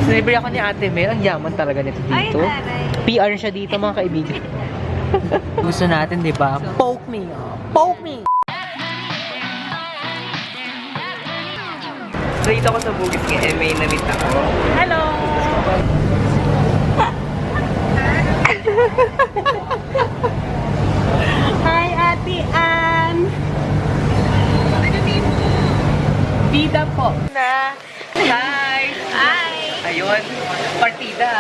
Sinilibre ako ni Ate Mel. Ang yaman talaga nito dito. PR siya dito, mga kaibigan. Gusto natin, di ba? Poke me. Poke me! So, dito ako sa Bugis kay MA na meet ako. Hello! Hi, Ate Ann! Bida po. Hi! Hi! Ayun, partida.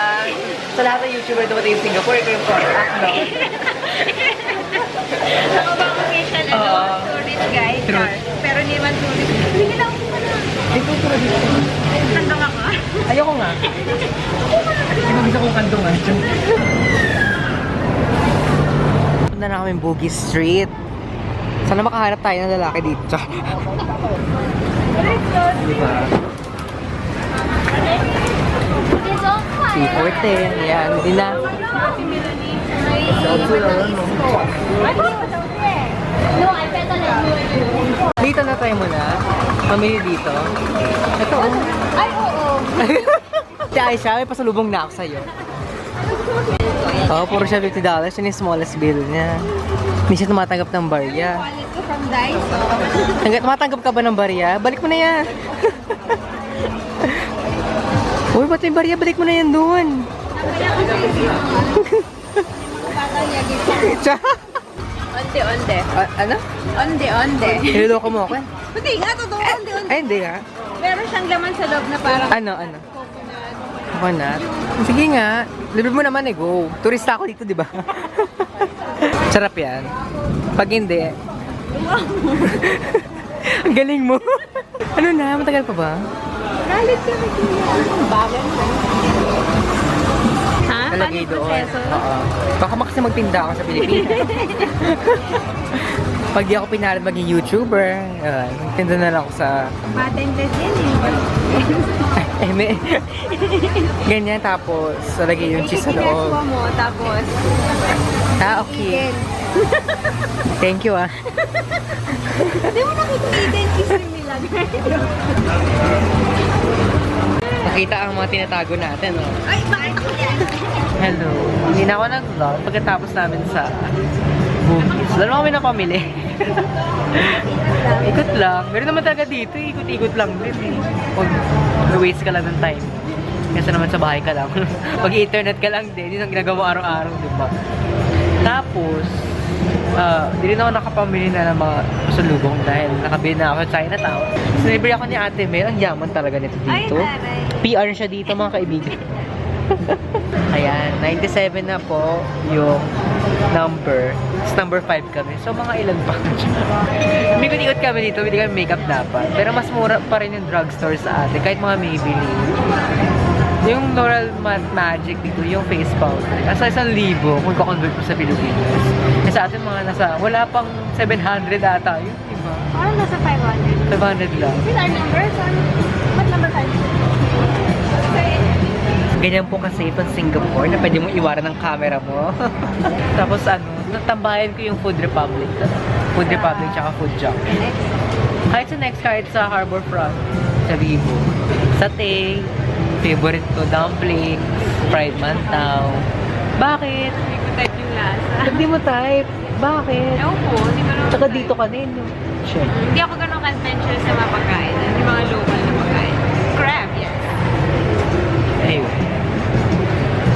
Sa lahat ng YouTuber dumating yung Singapore, ito yung product, no? Ako ba official tourist guide? True. Pero hindi man tourist. Hindi lang ako na. Ito, Kandong ako. ayoko nga. Hindi mo gusto kong kandungan. Punta na kami Bugis Street. Sana makahanap tayo ng lalaki dito. Diba? C14. Yan, hindi na. Dito na tayo muna. Pamili dito. Ito. Ay, oo. Si Aisha, may pasalubong na ako sa'yo. Puro siya $50. Yun yung smallest bill niya. Hindi siya tumatanggap ng barya. Wallet ko from Daiso. Tumatanggap ka ba ng barya? Balik mo na yan. Uy, ba't may barya? Balik mo na yan doon. Onde-onde. Ano? Onde-onde. Niloloko mo ako? Hindi nga, totoo. Onde-onde. Ay, hindi nga. Meron siyang laman sa loob na parang Ano? Coconut? Sige nga. Libre mo naman eh, go. Turista ako dito, di ba? Sarap yan. Pag hindi, ang galing mo. Ano na? Matagal pa ba? galit ka na bagay mo. Ha? Nalagay Paano doon. proseso? Oo. Baka kasi magtinda ako sa Pilipinas. Pag di ako pinalad maging YouTuber, tinda na lang ako sa... Patented yan Ganyan, tapos lagay yung cheese sa loob. Ikineswa mo, tapos... Okay. Thank you, Hindi mo nakikita yung cheese yung nilagay. Nakita ang mga tinatago natin, oh. Ay, bakit ako yan? Hello. Hindi na ako nag-vlog pagkatapos namin sa Bugis. Dalawa kami na pamili. Ikot lang. Meron naman talaga dito, ikot-ikot lang din eh. Huwag waste ka lang ng time. Kasi naman sa bahay ka lang. Pag-internet ka lang din, yun ang ginagawa araw-araw, di ba? Tapos, di rin ako nakapamili na ng mga pasalubong dahil nakabili na ako sa Chinatown. Sinilibre ako ni Ate Mel. Ang yaman talaga nito dito. PR siya dito, mga kaibigan. Ayan, 97 na po yung number. Tapos number 5 kami. So, mga ilan pa. Ikot-ikot kami dito, hindi kami makeup dapat. Pero mas mura pa rin yung drugstore sa atin. Kahit mga Maybelline. Yung L'Oreal Magic dito, yung face powder. Nasa 1,000 kung i-convert mo sa Pilipinas. Kasi sa atin mga nasa, wala pang 700 ata yun, diba? Parang nasa 500. 500 lang. These are numbers? What number 5? Ganyan po kasi sa Singapore na pwede mong iwaran ng camera mo. Tapos natambayan ko yung Food Republic. Food Republic tsaka Food Junk. Kahit sa next, kahit sa Harbourfront, sa Vivo. Satay, favorite ko, dumplings, fried mantaw. Bakit? Hindi ko type yung lasa. Hindi mo type? Bakit? Ewan ko, hindi ko naman Tsaka type. dito ka din. Sure. Hindi ako ganun adventurous sa mga pagkain. Yung mga local na pagkain. Crab, yes. Anyway.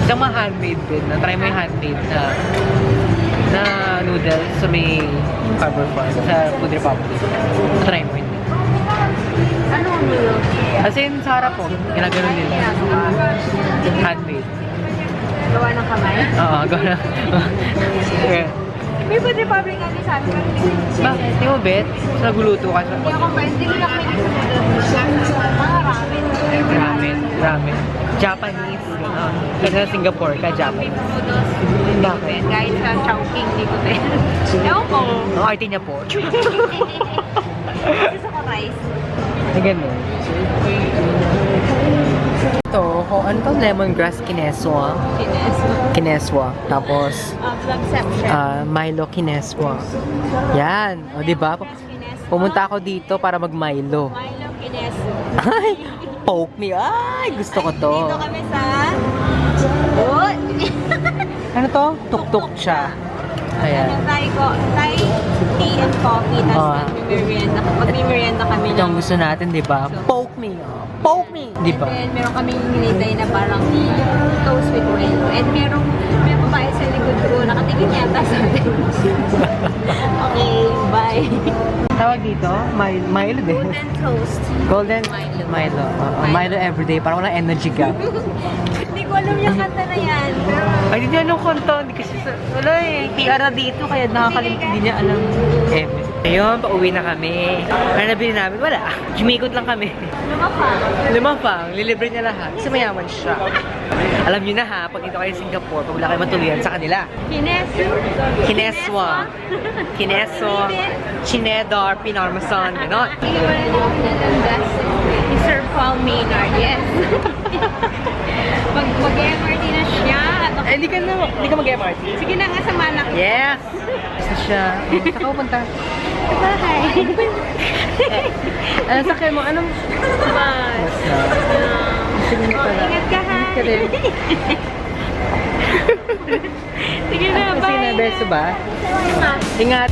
Isang mga handmade din. Na-try mo yung handmade na noodles sa may Harbourfront, sa Food Republic. Na-try mo yun. Ano ang mulo? As in, sa harap po, ginaganon nila. Handmade. Gawa ng kamay? Oo, gawa. May Food Republic nga din sa amin. Pero hindi ko Bakit? Di mo bet? So, nagluluto ka sa Hindi ako ba? Hindi ko lang may sa mga ramen. ramen. Japanese. Kasi sa Singapore ka, Japanese. Noodles. Hindi ko bet. Kahit sa Chowking, hindi ko bet. Ewan ko. Ang arte niya po. Gusto ko rice. Ay, ganun. Ito, ano to? Lemongrass kineswa. Kineswa. Tapos, Flagception. Milo kineswa. Yan. O, diba? Pumunta ako dito para mag-Milo. Milo Kineso. Ay! Poke me. Ay, gusto ko to. Dito kami sa... Oh! Ano to? Tuk-tuk siya. Ayan. Thai tea and coffee. Ah. Tapos magmi-merienda kami Ito ang gusto natin, di ba? Poke me. Poke me. Di ba? And then, meron kaming hinintay na parang toast with Milo. And may babae sa likod ko, nakatingin yata sa atin. Okay, bye. Tawag dito? Milo din. Golden toast. Golden Milo. Milo. Milo everyday. Parang walang energy ka. Hindi ko alam yung kanta na yan. Ay, hindi niya alam konto. Hindi kasi wala eh. PR na dito kaya nakakalimutan. Hindi niya alam. Ayun, pauwi na kami. Ano nabili namin? Wala. Jumikot lang kami. Lumapang. Lilibre niya lahat. Kasi mayaman siya. Alam niyo na ha, pag dito kayo sa Singapore, pag wala kayo matuluyan sa kanila. Kineswa. Chinedor, Pinormason, gano'n. Sir Paul Maynard, yes. Mag-MRT na siya. Eh, hindi ka mag-MRT. Sige na nga, sama na. Yes! Basta siya. Saan ka pupunta? Bye. Ano sa kayo mo? Anong? Bye. Sige na pala. Ingat ka ha. Ingat ka din. Sige na, bye. Sige na, beso ba? Ingat.